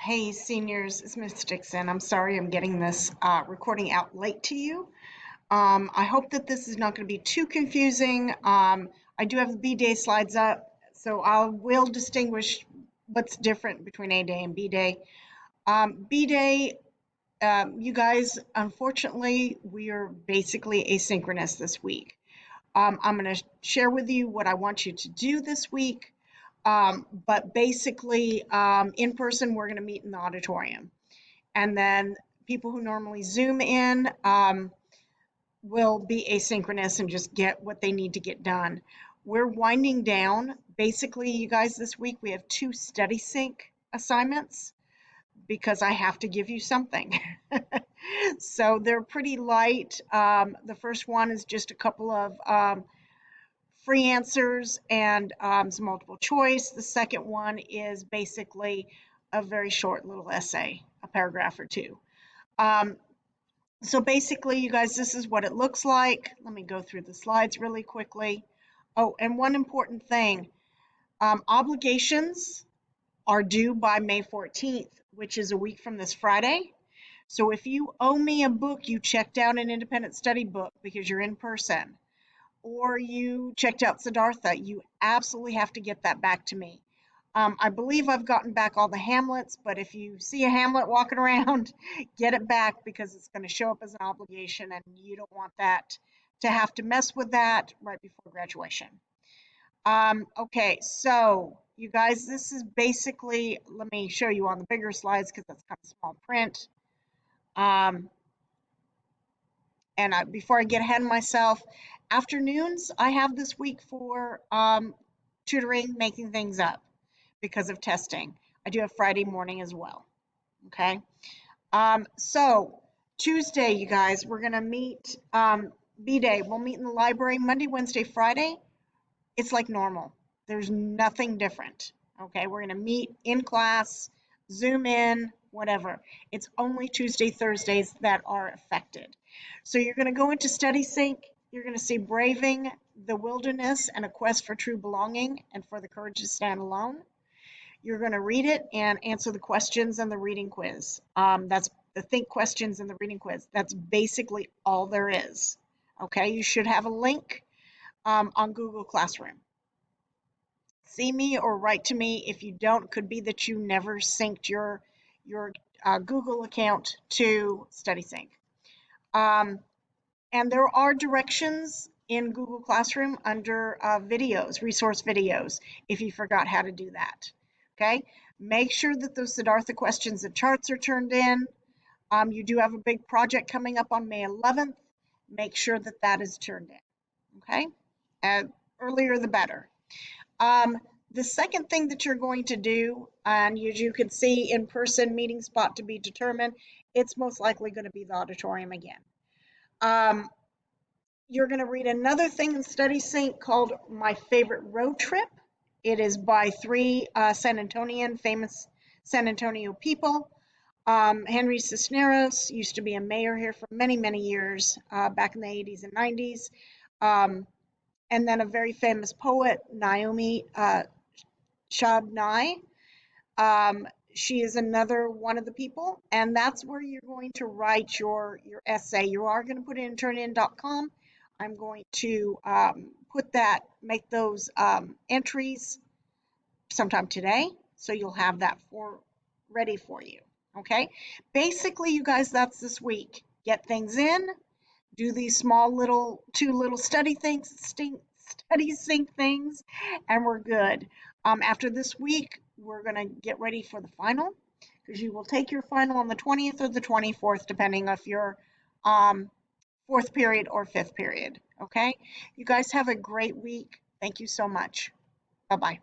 Hey, seniors, it's Miss Dixon. I'm sorry I'm getting this recording out late to you. I hope that this is not going to be too confusing. I do have the B-Day slides up, so I will distinguish what's different between A-Day and B-Day. B-Day, you guys, unfortunately, we are basically asynchronous this week. I'm going to share with you what I want you to do this week. But basically, in person, we're going to meet in the auditorium. And then people who normally Zoom in will be asynchronous and just get what they need to get done. We're winding down. Basically, you guys, this week we have 2 study sync assignments because I have to give you something. So they're pretty light. The first one is just a couple of free answers and some multiple choice. The second one is basically a very short little essay, a paragraph or 2. So basically, you guys, this is what it looks like. Let me go through the slides really quickly. Oh, and one important thing, obligations are due by May 14th, which is a week from this Friday. So if you owe me a book, you checked out an independent study book because you're in person, or you checked out Siddhartha, you absolutely have to get that back to me. I believe I've gotten back all the Hamlets, but if you see a Hamlet walking around, get it back because it's going to show up as an obligation and you don't want that to have to mess with that right before graduation. Okay, so you guys, this is basically, let me show you on the bigger slides because that's kind of small print. Before I get ahead of myself, afternoons I have this week for tutoring, making things up because of testing. I do have Friday morning as well. Okay. So Tuesday, you guys, we're going to meet B-Day. We'll meet in the library Monday, Wednesday, Friday. It's like normal. There's nothing different. Okay. We're going to meet in class, Zoom in, whatever. It's only Tuesday, Thursdays that are affected. So you're going to go into Study Sync. You're going to see Braving the Wilderness and a Quest for True Belonging and for the Courage to Stand Alone. You're going to read it and answer the questions and the reading quiz. That's the think questions and the reading quiz. That's basically all there is. Okay, you should have a link on Google Classroom. See me or write to me. If you don't, could be that you never synced your Google account to StudySync. And there are directions in Google Classroom under videos, resource videos, if you forgot how to do that. Okay, make sure that those Siddhartha questions and charts are turned in. You do have a big project coming up on May 11th. Make sure that that is turned in. Okay, earlier the better. The second thing that you're going to do, and you can see in person meeting spot to be determined, it's most likely going to be the auditorium again. You're going to read another thing in Study Sync called My Favorite Road Trip. It is by 3 San Antonian, famous San Antonio people. Henry Cisneros used to be a mayor here for many, many years, back in the 80s and 90s. And then a very famous poet, Naomi Shabnai. She is another one of the people, and that's where you're going to write your essay. You are going to put it in turnin.com. I'm going to make those entries sometime today, so you'll have that ready for you. Okay, basically, you guys, that's this week. Get things in, do these small little 2 little study sync things, and we're good. After this week, we're going to get ready for the final, because you will take your final on the 20th or the 24th, depending if you're 4th period or 5th period. Okay, you guys have a great week. Thank you so much. Bye-bye.